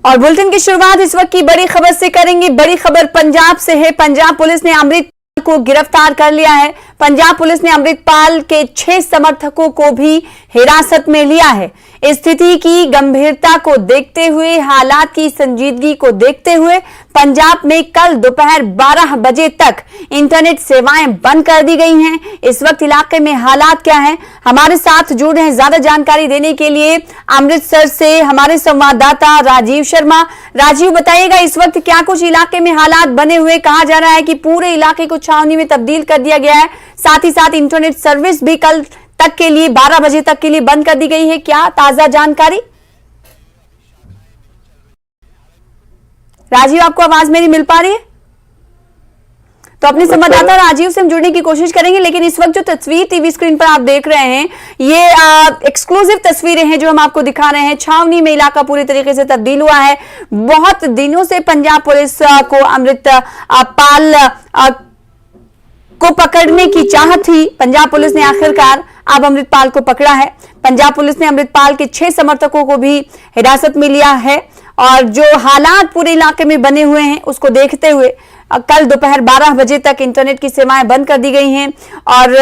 और बुलेटिन की शुरुआत इस वक्त की बड़ी खबर से करेंगे। बड़ी खबर पंजाब से है। पंजाब पुलिस ने अमृतपाल को गिरफ्तार कर लिया है। पंजाब पुलिस ने अमृतपाल के 6 समर्थकों को भी हिरासत में लिया है। स्थिति की गंभीरता को देखते हुए, हालात की संजीदगी को देखते हुए पंजाब में कल दोपहर 12 बजे तक इंटरनेट सेवाएं बंद कर दी गई हैं। इस वक्त इलाके में हालात क्या हैं, हमारे साथ जुड़ रहे हैं ज्यादा जानकारी देने के लिए अमृतसर से हमारे संवाददाता राजीव शर्मा। राजीव, बताइएगा इस वक्त क्या कुछ इलाके में हालात बने हुए। कहा जा रहा है कि पूरे इलाके को छावनी में तब्दील कर दिया गया है, साथ ही साथ इंटरनेट सर्विस भी कल तक के लिए 12 बजे तक के लिए बंद कर दी गई है। क्या ताजा जानकारी? राजीव, आपको आवाज मेरी मिल पा रही है? तो अपने संवाददाता राजीव से हम जुड़ने की कोशिश करेंगे, लेकिन इस वक्त जो तस्वीर टीवी स्क्रीन पर आप देख रहे हैं ये एक्सक्लूसिव तस्वीरें हैं जो हम आपको दिखा रहे हैं। छावनी में इलाका पूरी तरीके से तब्दील हुआ है। बहुत दिनों से पंजाब पुलिस को अमृतपाल को पकड़ने की चाहत थी। पंजाब पुलिस ने आखिरकार अब अमृतपाल को पकड़ा है। पंजाब पुलिस ने अमृतपाल के 6 समर्थकों को भी हिरासत में लिया है और जो हालात पूरे इलाके में बने हुए हैं उसको देखते हुए कल दोपहर 12 बजे तक इंटरनेट की सेवाएं बंद कर दी गई हैं और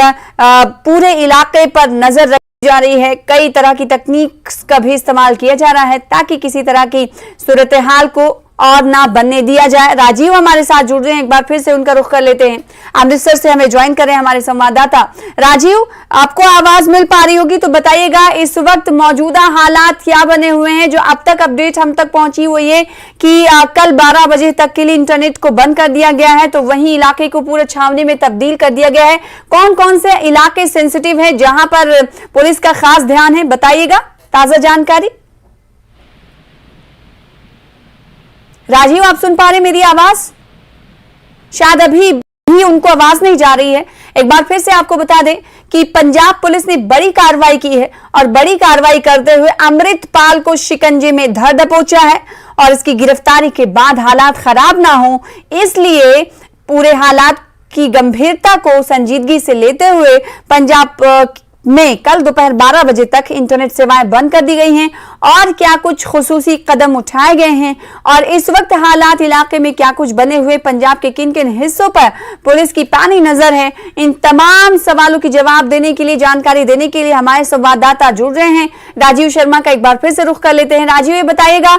पूरे इलाके पर नजर रखी जा रही है। कई तरह की तकनीक का भी इस्तेमाल किया जा रहा है ताकि किसी तरह की सूरत हाल को और ना बनने दिया जाए। राजीव हमारे साथ जुड़ रहे हैं, एक बार फिर से उनका रुख कर लेते हैं। अमृतसर से हमें ज्वाइन कर रहे हैं हमारे संवाददाता राजीव। आपको आवाज मिल पा रही होगी तो बताइएगा इस वक्त मौजूदा हालात क्या बने हुए हैं। जो अब तक अपडेट हम तक पहुंची वो ये कि कल 12 बजे तक के लिए इंटरनेट को बंद कर दिया गया है, तो वहीं इलाके को पूरे छावनी में तब्दील कर दिया गया है। कौन कौन से इलाके सेंसिटिव है जहां पर पुलिस का खास ध्यान है, बताइएगा ताजा जानकारी। राजीव, आप सुन पा रहे मेरी आवाज? शायद अभी भी उनको आवाज नहीं जा रही है। एक बार फिर से आपको बता दें कि पंजाब पुलिस ने बड़ी कार्रवाई की है और बड़ी कार्रवाई करते हुए अमृतपाल को शिकंजे में धर दबोचा है और इसकी गिरफ्तारी के बाद हालात खराब ना हो, इसलिए पूरे हालात की गंभीरता को संजीदगी से लेते हुए पंजाब में कल दोपहर 12 बजे तक इंटरनेट सेवाएं बंद कर दी गई हैं और क्या कुछ खुसूसी कदम उठाए गए हैं और इस वक्त हालात इलाके में क्या कुछ बने हुए, पंजाब के किन किन हिस्सों पर पुलिस की पैनी नजर है, इन तमाम सवालों की जवाब देने के लिए, जानकारी देने के लिए हमारे संवाददाता जुड़ रहे हैं। राजीव शर्मा का एक बार फिर से रुख कर लेते हैं। राजीव, ये बताइएगा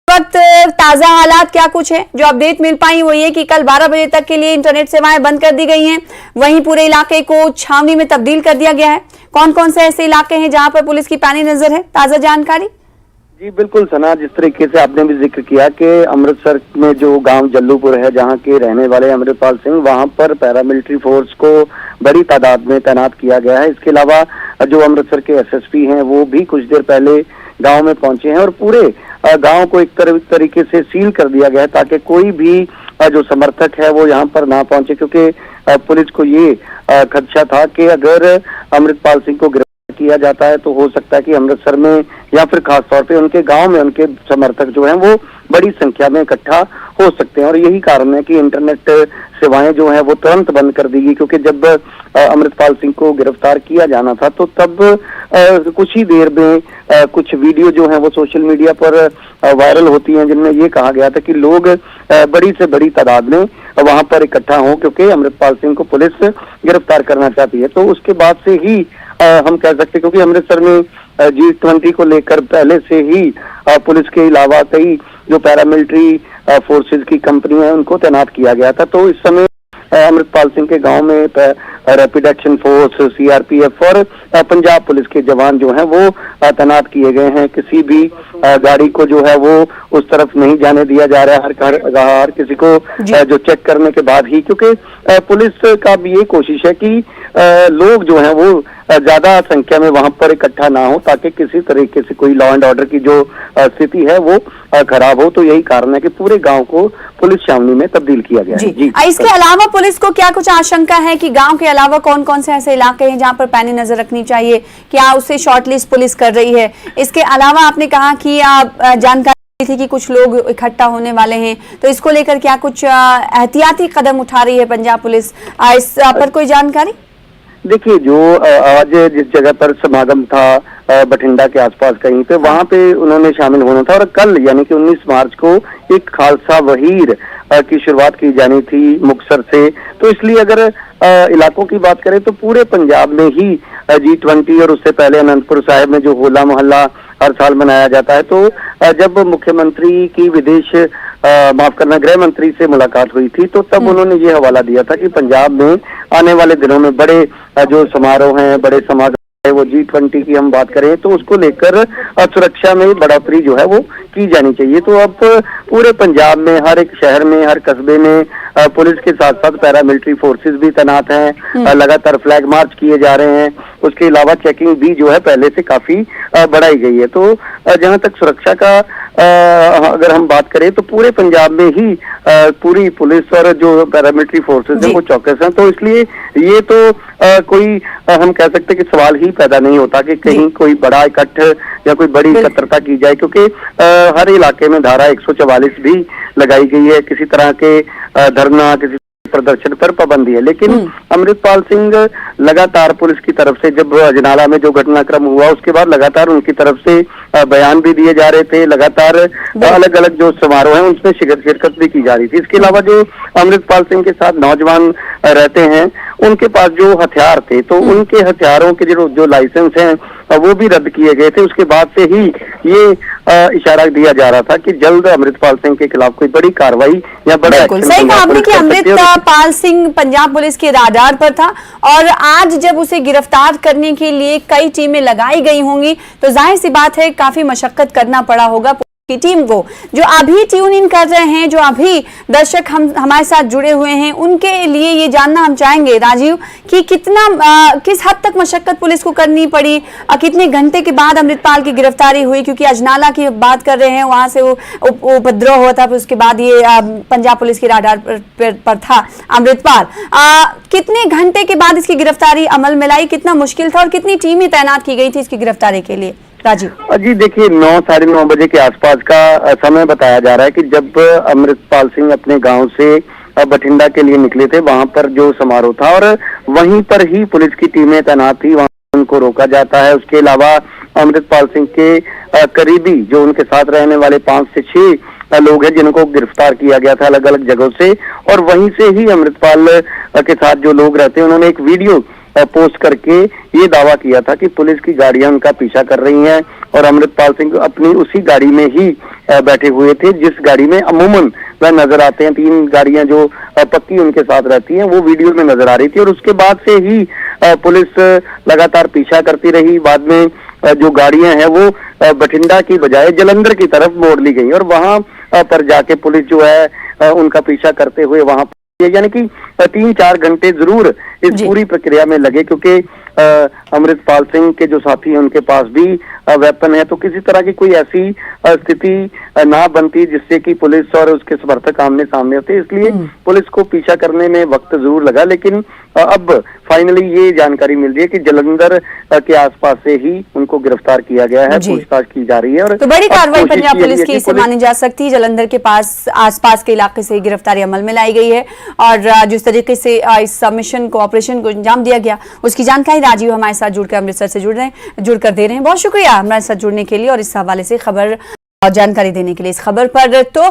वक्त ताजा हालात क्या कुछ है। जो अपडेट मिल पाई वो ये कि कल 12 बजे तक के लिए इंटरनेट सेवाएं बंद कर दी गई हैं, वहीं पूरे इलाके को छावनी में तब्दील कर दिया गया है। कौन कौन से ऐसे इलाके हैं जहां पर पुलिस की पैनी नजर है, ताजा जानकारी? जी बिल्कुल सना, जिस तरीके से आपने भी जिक्र किया कि अमृतसर में जो गांव जल्लूपुर है जहां के रहने वाले अमृतपाल सिंह, वहां पर पैरामिलिट्री फोर्स को बड़ी तादाद में तैनात किया गया है। इसके अलावा जो अमृतसर के एसएसपी हैं वो भी कुछ देर पहले गांव में पहुंचे हैं और पूरे गांव को एक तरीके से सील कर दिया गया है ताकि कोई भी जो समर्थक है वो यहाँ पर ना पहुंचे, क्योंकि पुलिस को ये खदशा था कि अगर अमृतपाल सिंह को गिरफ्तार किया जाता है तो हो सकता है कि अमृतसर में या फिर खास तौर पे उनके गांव में उनके समर्थक जो हैं वो बड़ी संख्या में इकट्ठा हो सकते हैं और यही कारण है कि इंटरनेट सेवाएं जो हैं वो तुरंत बंद कर दी गई। क्योंकि जब अमृतपाल सिंह को गिरफ्तार किया जाना था तो तब कुछ ही देर में कुछ वीडियो जो हैं वो सोशल मीडिया पर वायरल होती हैं जिनमें ये कहा गया था कि लोग बड़ी से बड़ी तादाद में वहां पर इकट्ठा हों क्योंकि अमृतपाल सिंह को पुलिस गिरफ्तार करना चाहती है। तो उसके बाद से ही हम कह सकते हैं, क्योंकि अमृतसर में G20 को लेकर पहले से ही पुलिस के अलावा कई जो पैरामिलिट्री फोर्सेज की कंपनियां हैं उनको तैनात किया गया था। तो इस समय अमृतपाल सिंह के गांव में रैपिड एक्शन फोर्स, CRPF और पंजाब पुलिस के जवान जो हैं वो तैनात किए गए हैं। किसी भी गाड़ी को जो है वो उस तरफ नहीं जाने दिया जा रहा है, हर किसी को जो चेक करने के बाद ही, क्योंकि पुलिस का भी ये कोशिश है कि लोग जो हैं वो ज्यादा संख्या में वहां पर इकट्ठा ना हो ताकि किसी तरीके से कोई लॉ एंड ऑर्डर की जो स्थिति है वो खराब हो। तो यही कारण है कि पूरे गांव को पुलिस छावनी में तब्दील किया गया है। जी। इसके अलावा पुलिस को क्या कुछ आशंका है कि गांव के अलावा कौन कौन से ऐसे इलाके हैं जहां पर पैनी नजर रखनी चाहिए, क्या उससे शॉर्टलिस्ट पुलिस कर रही है? इसके अलावा आपने कहा कि जानकारी थी कि कुछ लोग इकट्ठा होने वाले हैं, तो इसको लेकर क्या कुछ एहतियाती कदम उठा रही है पंजाब पुलिस, इस पर कोई जानकारी? देखिए, जो आज जिस जगह पर समागम था बठिंडा के आसपास कहीं पे, वहां पे उन्होंने शामिल होना था और कल यानी कि 19 मार्च को एक खालसा वहीर की शुरुआत की जानी थी मुक्तसर से। तो इसलिए अगर इलाकों की बात करें तो पूरे पंजाब में ही G20 और उससे पहले अनंतपुर साहिब में जो होला मोहल्ला हर साल मनाया जाता है, तो जब मुख्यमंत्री की माफ करना गृह मंत्री से मुलाकात हुई थी, तो तब उन्होंने ये हवाला दिया था कि पंजाब में आने वाले दिनों में बड़े जो समारोह हैं, बड़े समागम है, वो G20 की हम बात करें तो उसको लेकर सुरक्षा में बढ़ोतरी जो है वो की जानी चाहिए। तो अब पूरे पंजाब में हर एक शहर में, हर कस्बे में पुलिस के साथ साथ पैरामिलिट्री फोर्सेस भी तैनात हैं, लगातार फ्लैग मार्च किए जा रहे हैं। उसके अलावा चेकिंग भी जो है पहले से काफी बढ़ाई गई है। तो जहां तक सुरक्षा का अगर हम बात करें तो पूरे पंजाब में ही पूरी पुलिस और जो पैरामिलिट्री फोर्सेस हैं वो चौकस हैं। तो इसलिए ये तो कोई हम कह सकते हैं कि सवाल ही पैदा नहीं होता कि कहीं कोई बड़ा इकट्ठ या कोई बड़ी एकत्रता की जाए, क्योंकि हर इलाके में धारा 144 भी लगाई गई है। किसी तरह के धरना, किसी प्रदर्शन पर पाबंदी है। लेकिन अमृतपाल सिंह लगातार पुलिस की तरफ से, जब अजनाला में जो घटनाक्रम हुआ उसके बाद लगातार उनकी तरफ से बयान भी दिए जा रहे थे, लगातार अलग अलग जो समारोह हैं उसमें शिरकत भी की जा रही थी। इसके अलावा जो अमृतपाल सिंह के साथ नौजवान रहते हैं उनके पास जो हथियार थे, तो उनके हथियारों के जो लाइसेंस हैं वो भी रद्द किए गए थे। उसके बाद से ही ये इशारा दिया जा रहा था कि जल्द अमृतपाल सिंह के खिलाफ कोई बड़ी कार्रवाई या बड़ा एक्शन। सही कहा आपने कि अमृतपाल सिंह पंजाब पुलिस के राडार पर था और आज जब उसे गिरफ्तार करने के लिए कई टीमें लगाई गई होंगी तो जाहिर सी बात है काफी मशक्कत करना पड़ा होगा की टीम को। जो अभी ट्यून इन कर रहे हैं, जो अभी दर्शक हमारे साथ जुड़े हुए हैं, उनके लिए ये जानना हम चाहेंगे राजीव कि किस हद तक मशक्कत पुलिस को करनी पड़ी, कितने घंटे के बाद अमृतपाल की गिरफ्तारी हुई, क्योंकि अजनाला की बात कर रहे हैं, वहां से वो उपद्रव हुआ था, फिर उसके बाद ये पंजाब पुलिस के राडार पर था अमृतपाल। कितने घंटे के बाद इसकी गिरफ्तारी अमल में लाई, कितना मुश्किल था और कितनी टीमें तैनात की गई थी इसकी गिरफ्तारी के लिए राजीव? जी देखिए, 9 साढ़े 9 बजे के आसपास का समय बताया जा रहा है कि जब अमृतपाल सिंह अपने गांव से बठिंडा के लिए निकले थे, वहां पर जो समारोह था और वहीं पर ही पुलिस की टीमें तैनात थी, वहां उनको रोका जाता है। उसके अलावा अमृतपाल सिंह के करीबी जो उनके साथ रहने वाले 5 से 6 लोग हैं जिनको गिरफ्तार किया गया था अलग अलग जगहों से, और वहीं से ही अमृतपाल के साथ जो लोग रहते हैं उन्होंने एक वीडियो पोस्ट करके ये दावा किया था कि पुलिस की गाड़ियां उनका पीछा कर रही हैं और अमृतपाल सिंह अपनी उसी गाड़ी में ही बैठे हुए थे जिस गाड़ी में अमूमन वह नजर आते हैं। 3 गाड़ियां जो पक्की उनके साथ रहती हैं वो वीडियो में नजर आ रही थी और उसके बाद से ही पुलिस लगातार पीछा करती रही। बाद में जो गाड़ियां हैं वो बठिंडा की बजाय जालंधर की तरफ मोड़ ली गई और वहां पर जाके पुलिस जो है उनका पीछा करते हुए वहां, यानी कि 3-4 घंटे जरूर इस पूरी प्रक्रिया में लगे, क्योंकि अमृतपाल सिंह के जो साथी हैं उनके पास भी वेपन है। तो किसी तरह की कोई ऐसी स्थिति ना बनती जिससे कि पुलिस और उसके समर्थक आमने सामने होते, इसलिए पुलिस को पीछा करने में वक्त जरूर लगा। लेकिन अब फाइनली ये जानकारी मिल रही है कि जालंधर के आसपास से ही उनको गिरफ्तार किया गया है, पूछताछ की जा रही है। और तो बड़ी कार्रवाई पंजाब पुलिस की इसे मानी जा सकती है। जालंधर के पास आसपास के इलाके से गिरफ्तारी अमल में लाई गई है और जिस तरीके से इस मिशन को, ऑपरेशन को अंजाम दिया गया उसकी जानकारी राजीव हमारे साथ जुड़कर अमृतसर से जुड़कर दे रहे हैं। बहुत शुक्रिया हमारे साथ जुड़ने के लिए और इस हवाले से खबर जानकारी देने के लिए। इस खबर पर तो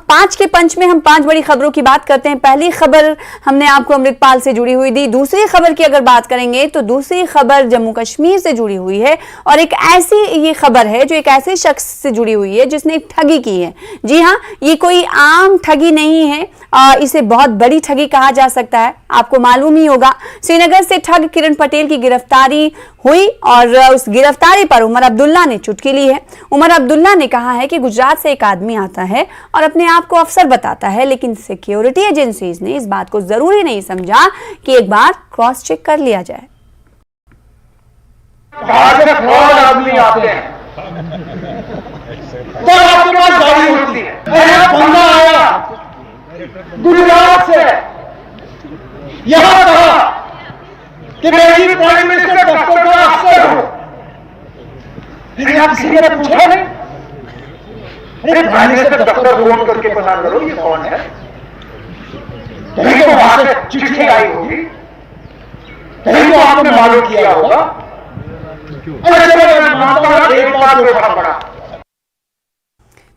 5 के पंच में हम 5 बड़ी खबरों की बात करते हैं। पहली खबर हमने आपको अमृतपाल से जुड़ी हुई दी। दूसरी खबर की अगर बात करेंगे तो दूसरी खबर जम्मू कश्मीर से जुड़ी हुई है और एक ऐसी ये खबर है जो एक ऐसे शख्स से जुड़ी हुई है जिसने ठगी की है। जी हाँ, ये कोई आम ठगी नहीं है, इसे बहुत बड़ी ठगी कहा जा सकता है। आपको मालूम ही होगा, श्रीनगर से ठग किरण पटेल की गिरफ्तारी हुई और उस गिरफ्तारी पर उमर अब्दुल्ला ने चुटकी ली है। उमर अब्दुल्ला ने कहा है कि गुजरात से एक आदमी आता है और अपने आप को अफसर बताता है, लेकिन सिक्योरिटी एजेंसीज ने इस बात को जरूरी नहीं समझा कि एक बार क्रॉस चेक कर लिया जाए। आदमी आते हैं तो आपके पास गाड़ी होती है, बंदा आया गुजरात से, यहां कहा कि मैं भी प्राइम मिनिस्टर दफ्तर का अफसर हूं, लेकिन आप किसी ने पूछा नहीं? अरे प्राइम मिनिस्टर दफ्तर फोन करके पता करो ये कौन है, तो वहां से चिट्ठी आई होगी कहीं तो आपने मालूम किया होगा। ऐसे में मैं मानता हूं एक बात पे फर्क पड़ा।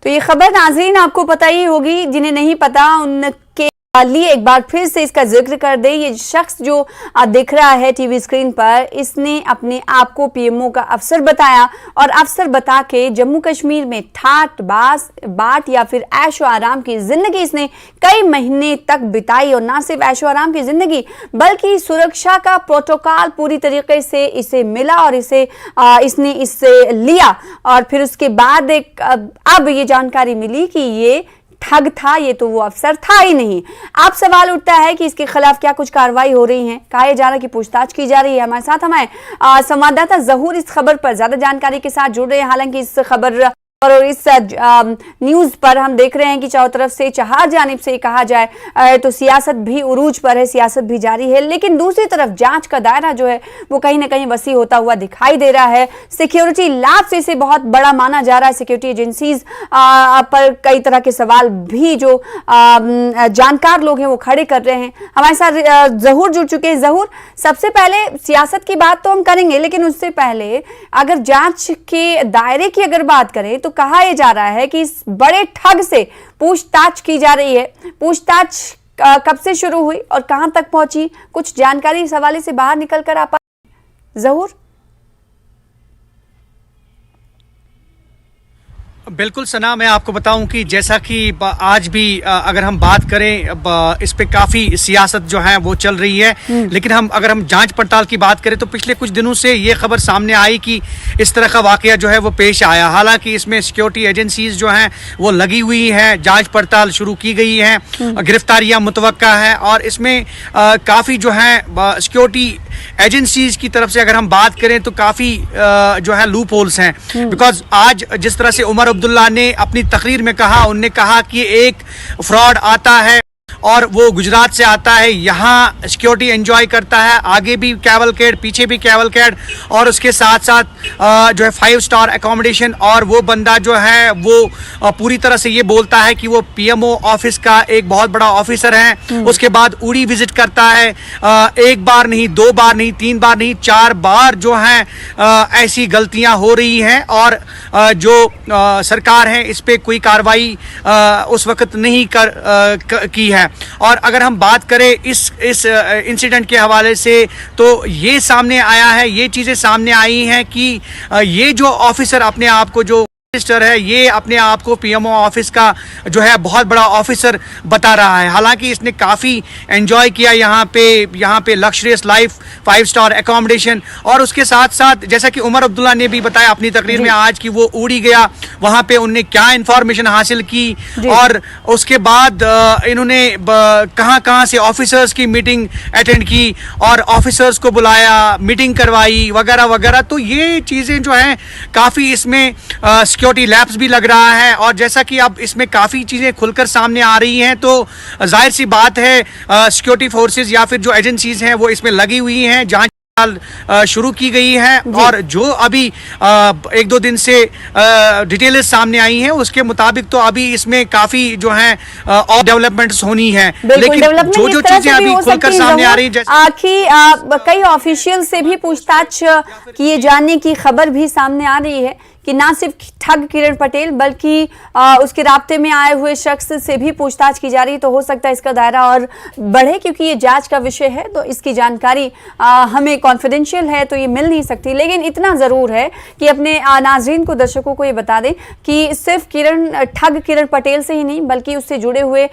तो ये खबर नाज़रीन आपको पता ही होगी, जिन्हें नहीं पता उनके लिए एक बार फिर से इसका जिक्र कर दे। ये शख्स जो दिख रहा है टीवी स्क्रीन पर, इसने अपने आप को पीएमओ का अफसर बताया और अफसर बता के जम्मू कश्मीर में ठाट बाट या फिर ऐशो आराम की जिंदगी इसने कई महीने तक बिताई। और ना सिर्फ ऐशो आराम की जिंदगी बल्कि सुरक्षा का प्रोटोकॉल पूरी तरीके से इसे मिला और इसने इससे लिया। और फिर उसके बाद अब ये जानकारी मिली कि ये ठग था, ये तो वो अफसर था ही नहीं। अब सवाल उठता है कि इसके खिलाफ क्या कुछ कार्रवाई हो रही है, कहा जा रहा है कि पूछताछ की जा रही है। हमारे साथ हमारे संवाददाता जहूर इस खबर पर ज्यादा जानकारी के साथ जुड़ रहे हैं। हालांकि इस खबर और इस न्यूज पर हम देख रहे हैं कि चारों तरफ से चार जानिब से कहा जाए तो सियासत भी उरूज पर है, सियासत भी जारी है, लेकिन दूसरी तरफ जांच का दायरा जो है वो कहीं ना कहीं वसी होता हुआ दिखाई दे रहा है। सिक्योरिटी लैब से इसे बहुत बड़ा माना जा रहा है। सिक्योरिटी एजेंसीज पर कई तरह के सवाल भी जो जानकार लोग हैं वो खड़े कर रहे हैं। हमारे साथ जहूर जुड़ चुके हैं। जहूर, सबसे पहले सियासत की बात तो हम करेंगे, लेकिन उससे पहले अगर जांच के दायरे की अगर बात करें तो कहा यह जा रहा है कि इस बड़े ठग से पूछताछ की जा रही है। पूछताछ कब से शुरू हुई और कहां तक पहुंची, कुछ जानकारी इस हवाले से बाहर निकल कर आ पाए जहूर? बिल्कुल सना, मैं आपको बताऊं कि जैसा कि आज भी अगर हम बात करें इस पे काफ़ी सियासत जो है वो चल रही है, लेकिन अगर हम जांच पड़ताल की बात करें तो पिछले कुछ दिनों से ये खबर सामने आई कि इस तरह का वाकया जो है वो पेश आया। हालांकि इसमें सिक्योरिटी एजेंसीज जो हैं वो लगी हुई हैं, जांच पड़ताल शुरू की गई है, गिरफ्तारियां मुतवक्का है और इसमें काफ़ी जो है सिक्योरिटी एजेंसीज की तरफ से अगर हम बात करें तो काफ़ी जो है लूप होल्स हैं। बिकॉज आज जिस तरह से उमर अब्दुल्ला ने अपनी तकरीर में कहा, उनने कहा कि एक फ्रॉड आता है और वो गुजरात से आता है, यहाँ सिक्योरिटी एंजॉय करता है, आगे भी कैवलकेड, पीछे भी कैवलकेड और उसके साथ साथ जो है 5 स्टार एकोमोडेशन। और वो बंदा जो है वो पूरी तरह से ये बोलता है कि वो पीएमओ ऑफिस का एक बहुत बड़ा ऑफिसर है। उसके बाद उड़ी विजिट करता है, एक बार नहीं, 2 बार नहीं, 3 बार नहीं, 4 बार जो है ऐसी गलतियां हो रही हैं और जो सरकार है इस पे कोई कार्रवाई उस वक्त नहीं की है। और अगर हम बात करें इस इंसिडेंट के हवाले से तो ये सामने आया है, ये चीज़ें सामने आई हैं कि ये जो ऑफिसर अपने आप को जो मिनिस्टर है, ये अपने आप को पीएमओ ऑफिस का जो है बहुत बड़ा ऑफिसर बता रहा है। हालांकि इसने काफ़ी एंजॉय किया यहाँ पे लग्जरियस लाइफ, 5 स्टार एकोमोडेशन और उसके साथ साथ जैसा कि उमर अब्दुल्ला ने भी बताया अपनी तकरीर में आज कि वो उड़ी गया, वहाँ पे उनने क्या इंफॉर्मेशन हासिल की और उसके बाद इन्होंने कहाँ से ऑफिसर्स की मीटिंग अटेंड की और ऑफिसर्स को बुलाया, मीटिंग करवाई वगैरह वगैरह। तो ये चीज़ें जो हैं काफ़ी इसमें सिक्योरिटी लैब्स भी लग रहा है और जैसा कि अब इसमें काफ़ी चीज़ें खुलकर सामने आ रही हैं तो जाहिर सी बात है सिक्योरिटी फोर्सेस या फिर जो एजेंसीज हैं वो इसमें लगी हुई हैं, जांच शुरू की गई है और जो अभी 1-2 दिन से डिटेल्स सामने आई हैं उसके मुताबिक तो अभी इसमें काफी जो है और डेवलपमेंट्स होनी है। लेकिन जो चीजें अभी खुलकर सामने आ रही है, कई ऑफिशियल से भी पूछताछ किए जाने की खबर भी सामने आ रही है कि ना सिर्फ ठग किरण पटेल बल्कि उसके राब्ते में आए हुए शख्स से भी पूछताछ की जा रही है। तो हो सकता है इसका दायरा और बढ़े, क्योंकि ये जांच का विषय है तो इसकी जानकारी हमें कॉन्फिडेंशियल है तो ये मिल नहीं सकती। लेकिन इतना ज़रूर है कि अपने नाजरीन को, दर्शकों को ये बता दें कि सिर्फ ठग किरण पटेल से ही नहीं बल्कि उससे जुड़े हुए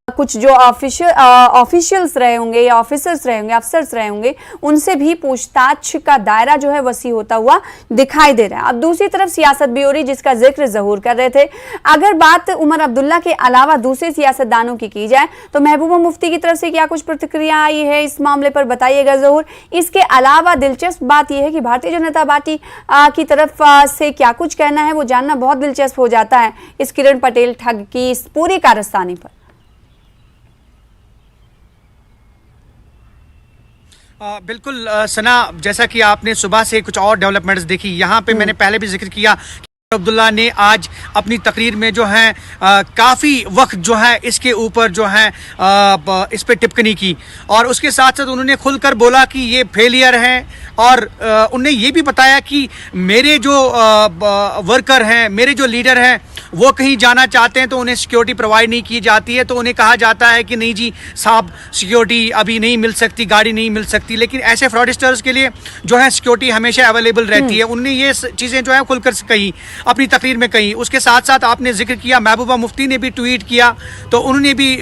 कुछ जो ऑफिशियल्स रहे होंगे या ऑफिसर्स रहे होंगे, अफसर्स रहे होंगे, उनसे भी पूछताछ का दायरा जो है वसी होता हुआ दिखाई दे रहा है। अब दूसरी तरफ सियासत भी हो रही जिसका जिक्र ज़हूर कर रहे थे। अगर बात उमर अब्दुल्ला के अलावा दूसरे सियासतदानों की जाए तो महबूबा मुफ्ती की तरफ से क्या कुछ प्रतिक्रिया आई है इस मामले पर, बताइएगा ज़हूर। इसके अलावा दिलचस्प बात यह है कि भारतीय जनता पार्टी की तरफ से क्या कुछ कहना है वो जानना बहुत दिलचस्प हो जाता है इस किरण पटेल ठग की इस पूरी कारस्तानी पर। बिल्कुल सना, जैसा कि आपने सुबह से कुछ और डेवलपमेंट्स देखी, यहाँ पे मैंने पहले भी जिक्र किया अब्दुल्ला ने आज अपनी तकरीर में जो है काफ़ी वक्त जो है इसके ऊपर जो है इस पे टिप्पणी की और उसके साथ साथ उन्होंने खुलकर बोला कि ये फेलियर है और उन्होंने ये भी बताया कि मेरे जो वर्कर हैं, मेरे जो लीडर हैं, वो कहीं जाना चाहते हैं तो उन्हें सिक्योरिटी प्रोवाइड नहीं की जाती है, तो उन्हें कहा जाता है कि नहीं जी साहब सिक्योरिटी अभी नहीं मिल सकती, गाड़ी नहीं मिल सकती। लेकिन ऐसे फ्रॉडस्टर्स के लिए जो है सिक्योरिटी हमेशा अवेलेबल रहती है। उन्होंने ये चीज़ें जो है खुलकर कही, अपनी तकरीर में कही। उसके साथ साथ आपने जिक्र किया, महबूबा मुफ्ती ने भी ट्वीट किया, तो उन्होंने भी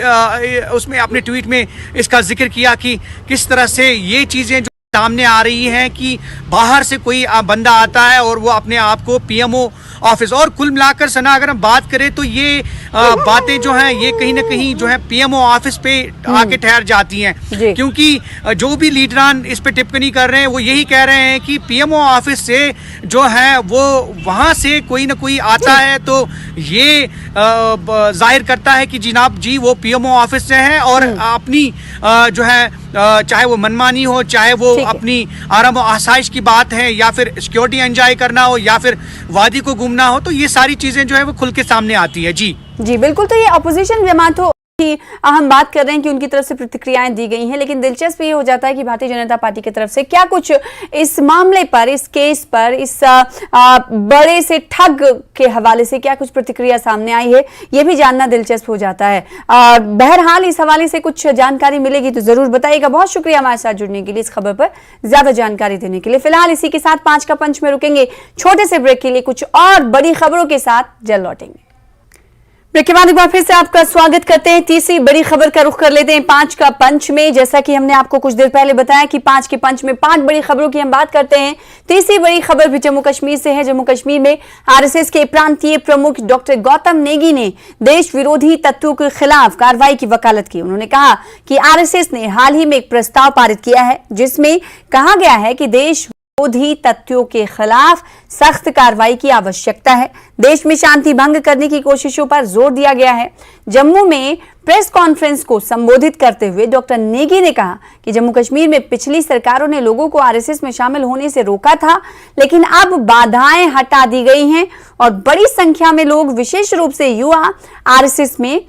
उसमें अपने ट्वीट में इसका जिक्र किया कि किस तरह से ये चीज़ें जो सामने आ रही हैं कि बाहर से कोई बंदा आता है और वो अपने आप को पीएमओ ऑफिस, और कुल मिलाकर सना अगर हम बात करें तो ये बातें जो हैं ये कहीं ना कहीं जो है पीएमओ ऑफिस पे आके ठहर जाती हैं, क्योंकि जो भी लीडरान इस पे टिप्पणी कर रहे हैं वो यही कह रहे हैं कि पीएमओ ऑफिस से जो है वो वहाँ से कोई ना कोई आता है तो ये जाहिर करता है कि जनाब जी वो पीएमओ ऑफिस से है और अपनी जो है चाहे वो मनमानी हो, चाहे वो अपनी आराम और आसाइश की बात है या फिर सिक्योरिटी एंजॉय करना हो या फिर वादी को घूमना हो, तो ये सारी चीजें जो है वो खुल के सामने आती है। जी बिल्कुल। तो ये अपोजिशन जमात हो कि हम बात कर रहे हैं कि उनकी तरफ से प्रतिक्रियाएं दी गई हैं, लेकिन दिलचस्प ये हो जाता है कि भारतीय जनता पार्टी की तरफ से क्या कुछ इस मामले पर, इस केस पर, इस बड़े से ठग के हवाले से क्या कुछ प्रतिक्रिया सामने आई है, ये भी जानना दिलचस्प हो जाता है। बहरहाल इस हवाले से कुछ जानकारी मिलेगी तो जरूर बताइएगा। बहुत शुक्रिया हमारे साथ जुड़ने के लिए, इस खबर पर ज्यादा जानकारी देने के लिए। फिलहाल इसी के साथ 5 का पंच में रुकेंगे छोटे से ब्रेक के लिए, कुछ और बड़ी खबरों के साथ जल्द लौटेंगे। ब्रेक के बाद एक बार फिर से आपका स्वागत करते हैं। तीसरी बड़ी खबर का रुख कर लेते हैं 5 का पंच में। जैसा कि हमने आपको कुछ देर पहले बताया कि 5 के पंच में 5 बड़ी खबरों की हम बात करते हैं। तीसरी बड़ी खबर भी जम्मू कश्मीर से है। जम्मू कश्मीर में आरएसएस के प्रांतीय प्रमुख डॉक्टर गौतम नेगी ने देश विरोधी तत्वों के खिलाफ कार्रवाई की वकालत की। उन्होंने कहा कि आरएसएस ने हाल ही में एक प्रस्ताव पारित किया है जिसमें कहा गया है कि देश विरोधी तत्वों के खिलाफ सख्त कार्रवाई की आवश्यकता है। देश में शांति भंग करने की कोशिशों पर जोर दिया गया है। जम्मू में प्रेस कॉन्फ्रेंस को संबोधित करते हुए डॉक्टर नेगी ने कहा कि जम्मू कश्मीर में पिछली सरकारों ने लोगों को आरएसएस में शामिल होने से रोका था, लेकिन अब बाधाएं हटा दी गई हैं और बड़ी संख्या में लोग, विशेष रूप से युवा, आरएसएस में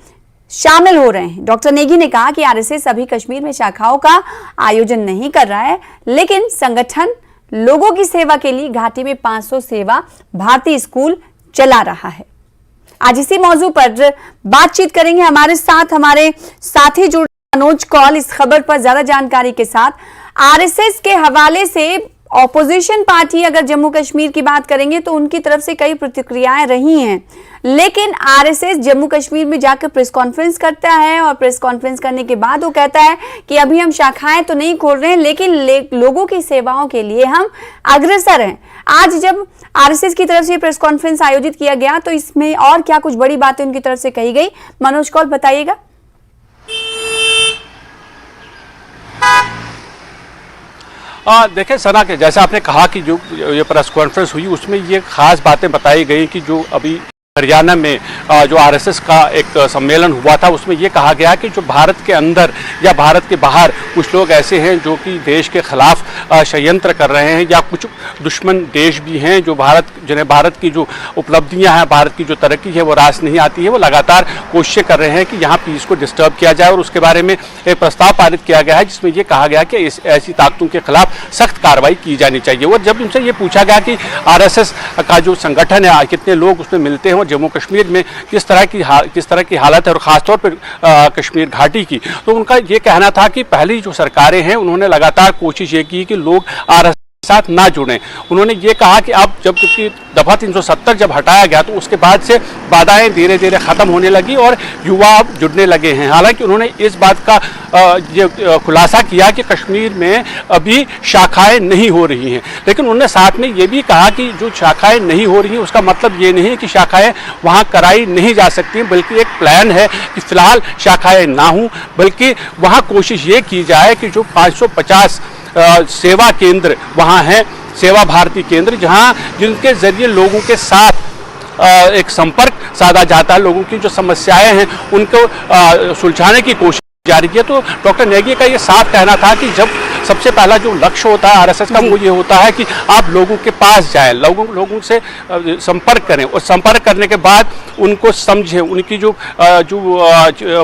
शामिल हो रहे हैं। डॉक्टर नेगी ने कहा कि आरएसएस अभी कश्मीर में शाखाओं का आयोजन नहीं कर रहा है, लेकिन संगठन लोगों की सेवा के लिए घाटी में 500 सेवा भारतीय स्कूल चला रहा है। आज इसी मौजू पर बातचीत करेंगे। हमारे साथ हमारे साथी जुड़ मनोज कौल इस खबर पर ज्यादा जानकारी के साथ। आरएसएस के हवाले से ऑपोजिशन पार्टी अगर जम्मू कश्मीर की बात करेंगे तो उनकी तरफ से कई प्रतिक्रियाएं रही हैं, लेकिन आरएसएस जम्मू कश्मीर में जाकर प्रेस कॉन्फ्रेंस करता है और प्रेस कॉन्फ्रेंस करने के बाद वो कहता है कि अभी हम शाखाएं तो नहीं खोल रहे हैं, लेकिन लोगों की सेवाओं के लिए हम अग्रसर हैं। आज जब आरएसएस की तरफ से प्रेस कॉन्फ्रेंस आयोजित किया गया तो इसमें और क्या कुछ बड़ी बातें उनकी तरफ से कही गई, मनोज कौल बताइएगा। देखें सना के जैसा आपने कहा कि जो ये प्रेस कॉन्फ्रेंस हुई उसमें ये खास बातें बताई गई कि जो अभी हरियाणा में जो आरएसएस का एक सम्मेलन हुआ था उसमें ये कहा गया कि जो भारत के अंदर या भारत के बाहर कुछ लोग ऐसे हैं जो कि देश के खिलाफ षड्यंत्र कर रहे हैं, या कुछ दुश्मन देश भी हैं जो जिन्हें भारत की जो उपलब्धियां हैं, भारत की जो तरक्की है वो रास नहीं आती है, वो लगातार कोशिशें कर रहे हैं कि यहाँ पीस को डिस्टर्ब किया जाए। और उसके बारे में एक प्रस्ताव पारित किया गया है जिसमें ये कहा गया कि ऐसी ताकतों के खिलाफ सख्त कार्रवाई की जानी चाहिए। और जब उनसे ये पूछा गया कि आरएसएस का जो संगठन है कितने लोग उसमें मिलते हैं, जम्मू कश्मीर में किस तरह की हालत है और ख़ासतौर पर कश्मीर घाटी की, तो उनका ये कहना था कि पहली जो सरकारें हैं उन्होंने लगातार कोशिश ये की कि लोग आरएसएस साथ ना जुड़ें। उन्होंने ये कहा कि अब जब दफ़ा 370 जब हटाया गया तो उसके बाद से बाधाएं धीरे धीरे ख़त्म होने लगी और युवा अब जुड़ने लगे हैं। हालांकि उन्होंने इस बात का ये खुलासा किया कि कश्मीर में अभी शाखाएं नहीं हो रही हैं, लेकिन उन्होंने साथ में ये भी कहा कि जो शाखाएं नहीं हो रही हैं उसका मतलब ये नहीं है कि शाखाएं वहाँ कराई नहीं जा सकती, बल्कि एक प्लान है कि फ़िलहाल शाखाएँ ना हों, बल्कि वहाँ कोशिश ये की जाए कि जो 550 सेवा केंद्र वहाँ हैं, सेवा भारती केंद्र, जहाँ जिनके ज़रिए लोगों के साथ एक संपर्क साधा जाता है, लोगों की जो समस्याएं हैं उनको सुलझाने की कोशिश जारी की है। तो डॉक्टर नेगी का ये साफ कहना था कि जब सबसे पहला जो लक्ष्य होता है आरएसएस का वो ये होता है कि आप लोगों के पास जाएं, लोगों से संपर्क करें और संपर्क करने के बाद उनको समझें, उनकी जो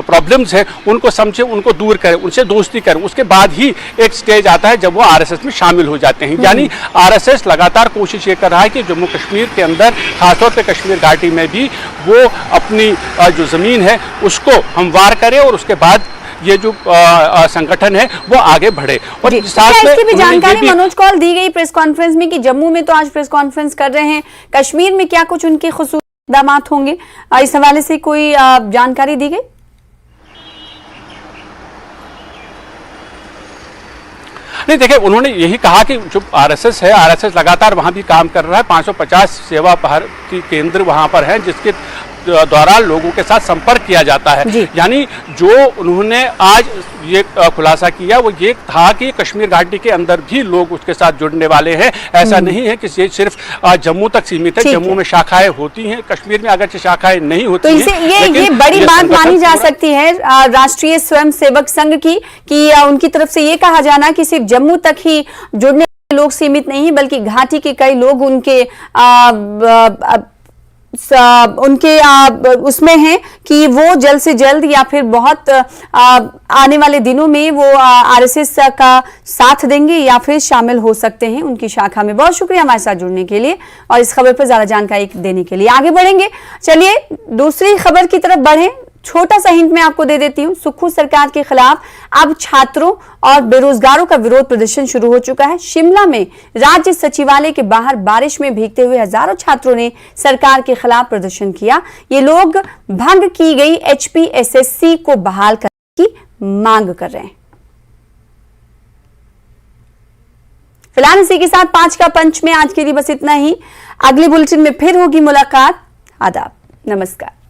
प्रॉब्लम्स है उनको समझें, उनको दूर करें, उनसे दोस्ती करें। उसके बाद ही एक स्टेज आता है जब वो आरएसएस में शामिल हो जाते हैं। यानी आरएसएस लगातार कोशिश ये कर रहा है कि जम्मू कश्मीर के अंदर, खासतौर पे कश्मीर घाटी में भी वो अपनी जो ज़मीन है उसको हमवार करे और उसके बाद ये जो संगठन है वो आगे बढ़े। और साथ में इसकी भी जानकारी मनोज कौल दी गई प्रेस कॉन्फ्रेंस में कि जम्मू में तो आज प्रेस कॉन्फ्रेंस कर रहे हैं, कश्मीर में क्या कुछ उनके खुसूसी इक़दामात होंगे, इस हवाले से कोई जानकारी दी गई? नहीं, देखिए उन्होंने यही कहा कि जो आरएसएस है, आरएसएस लगातार वहां भी काम कर रहा है। 550 सेवा भारती केंद्र वहां पर हैं जिसके द्वारा लोगों के साथ संपर्क किया जाता है। यानी जो उन्होंने आज ये खुलासा किया वो ये था कि कश्मीर घाटी के अंदर भी लोग उसके साथ जुड़ने वाले हैं। ऐसा नहीं है कि ये सिर्फ जम्मू तक सीमित है। जम्मू में शाखाएं होती हैं, कश्मीर में अगरचे शाखाएं नहीं होती तो ये बड़ी बात मानी जा सकती है राष्ट्रीय स्वयंसेवक संघ की कि उनकी तरफ से ये कहा जाना कि सिर्फ जम्मू तक ही जुड़ने लोग सीमित नहीं बल्कि घाटी के कई लोग उनके उसमें हैं कि वो जल्द से जल्द या फिर बहुत आने वाले दिनों में वो आरएसएस का साथ देंगे या फिर शामिल हो सकते हैं उनकी शाखा में। बहुत शुक्रिया हमारे साथ जुड़ने के लिए और इस खबर पर ज्यादा जानकारी देने के लिए। आगे बढ़ेंगे, चलिए दूसरी खबर की तरफ बढ़ें। छोटा सा हिंट मैं आपको दे देती हूं, सुक्खू सरकार के खिलाफ अब छात्रों और बेरोजगारों का विरोध प्रदर्शन शुरू हो चुका है। शिमला में राज्य सचिवालय के बाहर बारिश में भीगते हुए हजारों छात्रों ने सरकार के खिलाफ प्रदर्शन किया। ये लोग भंग की गई HPSSC को बहाल करने की मांग कर रहे हैं। फिलहाल इसी के साथ 5 का पंच में आज के लिए बस इतना ही। अगली बुलेटिन में फिर होगी मुलाकात। आदाब, नमस्कार।